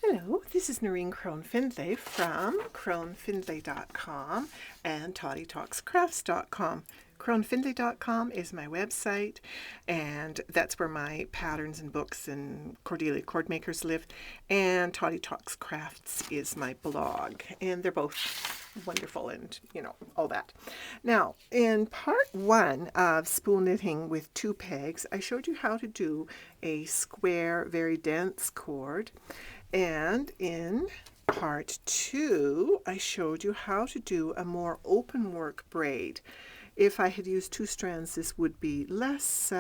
Hello, this is Noreen Crone-Findlay from cronefindlay.com and toddytalkscrafts.com. Cronefindlay.com is my website, and that's where my patterns and books and Cordelia cord makers live, and Toddy Talks Crafts is my blog, and they're both wonderful and all that. Now, in part one of spool knitting with 2 pegs, I showed you how to do a square, very dense cord. And in part 2, I showed you how to do a more open work braid. If I had used 2 strands, this would be less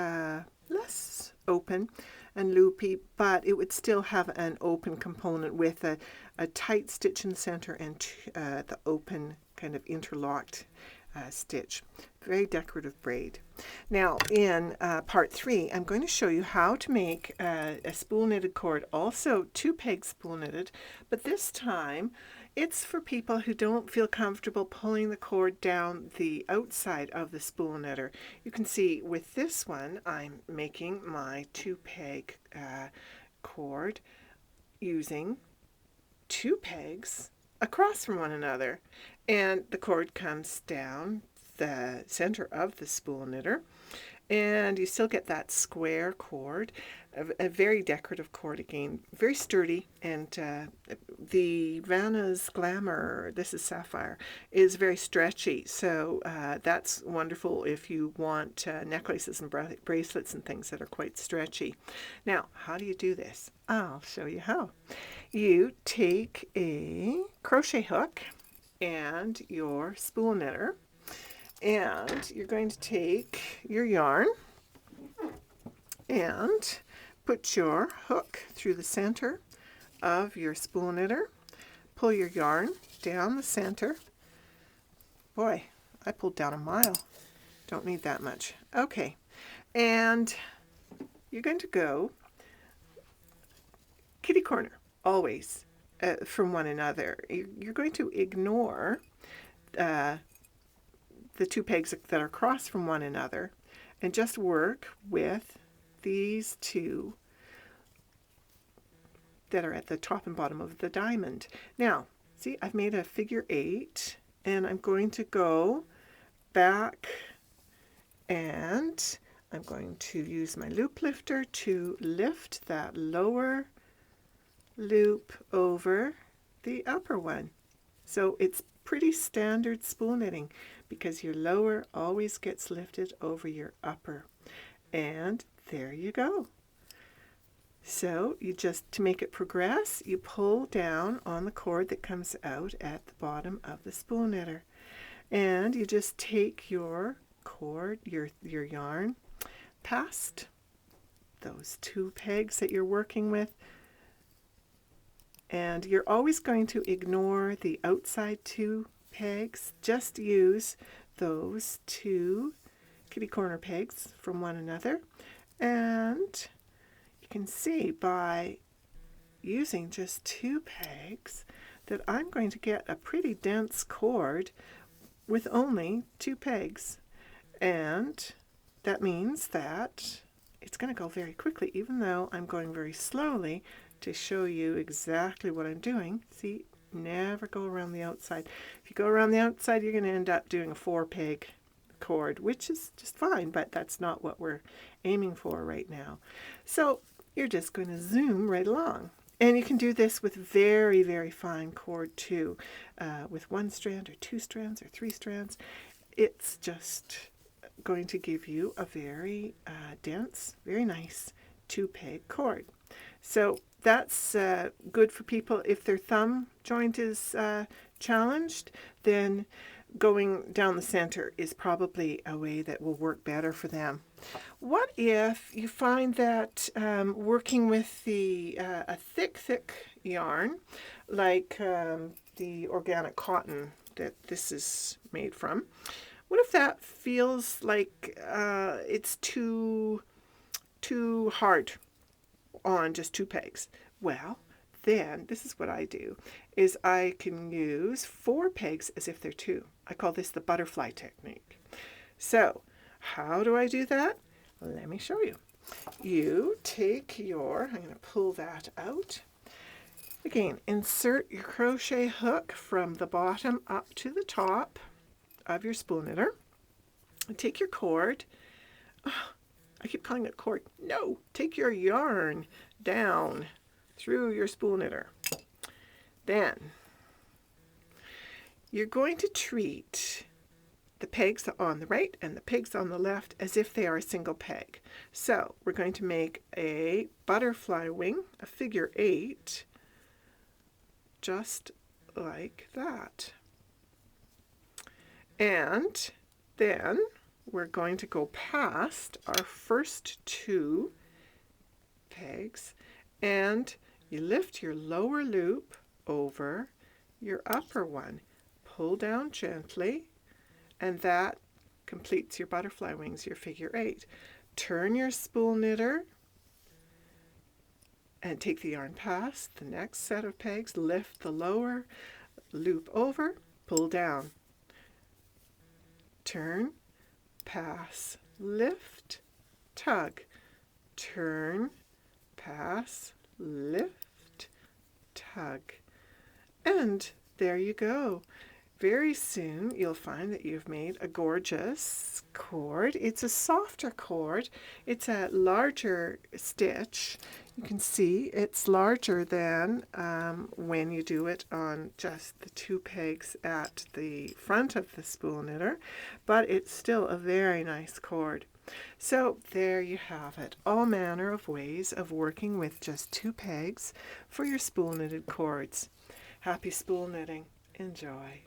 open and loopy, but it would still have an open component with a tight stitch in the center and the open kind of interlocked stitch. Very decorative braid. Now in part 3, I'm going to show you how to make a spool knitted cord, also 2 pegs spool knitted, but this time it's for people who don't feel comfortable pulling the cord down the outside of the spool knitter. You can see with this one I'm making my 2 peg cord using 2 pegs across from one another, and the cord comes down the center of the spool knitter, and you still get that square cord, a very decorative cord again, very sturdy, and the Vanna's Glamour, this is sapphire, is very stretchy, so that's wonderful if you want necklaces and bracelets and things that are quite stretchy. Now, how do you do this? I'll show you how. You take a crochet hook and your spool knitter, and you're going to take your yarn and put your hook through the center of your spool knitter. Pull your yarn down the center. Boy, I pulled down a mile. Don't need that much. Okay, and you're going to go kitty corner, always, from one another. You're going to ignore the 2 pegs that are across from one another and just work with these 2 that are at the top and bottom of the diamond. Now, see, I've made a figure 8, and I'm going to go back, and I'm going to use my loop lifter to lift that lower loop over the upper one. So it's pretty standard spool knitting because your lower always gets lifted over your upper. And there you go. So you just, to make it progress, you pull down on the cord that comes out at the bottom of the spool knitter. And you just take your cord, your yarn, past those 2 pegs that you're working with. And you're always going to ignore the outside 2 pegs. Just use those 2 kitty corner pegs from one another. And you can see by using just 2 pegs that I'm going to get a pretty dense cord with only 2 pegs. And that means that it's going to go very quickly, even though I'm going very slowly to show you exactly what I'm doing. See, never go around the outside. If you go around the outside, you're going to end up doing a 4 peg cord, which is just fine, but that's not what we're aiming for right now. So you're just going to zoom right along. And you can do this with very, very fine cord too, with 1 strand or 2 strands or 3 strands. It's just going to give you a very dense, very nice 2 peg cord. So that's good for people if their thumb joint is challenged. Then going down the center is probably a way that will work better for them. What if you find that working with the a thick yarn, like the organic cotton that this is made from, what if that feels like it's too hard on just 2 pegs? Well, then this is what I do, is I can use 4 pegs as if they're 2. I call this the butterfly technique. So how do I do that? Let me show you. You take your, I'm going to pull that out, Again, insert your crochet hook from the bottom up to the top of your spool knitter. Take your cord. Oh, I keep calling it cord. No, take your yarn down through your spool knitter. Then you're going to treat the pegs on the right and the pegs on the left as if they are a single peg. So we're going to make a butterfly wing, a figure 8, just like that. And then we're going to go past our first 2 pegs, and you lift your lower loop over your upper one. Pull down gently, and that completes your butterfly wings, your figure 8. Turn your spool knitter and take the yarn past the next set of pegs, lift the lower loop over, pull down, turn, pass, lift, tug, turn, pass, lift, tug, and there you go. Very soon you'll find that you've made a gorgeous cord. It's a softer cord. It's a larger stitch. You can see it's larger than when you do it on just the 2 pegs at the front of the spool knitter, but it's still a very nice cord. So there you have it, all manner of ways of working with just 2 pegs for your spool knitted cords. Happy spool knitting. Enjoy.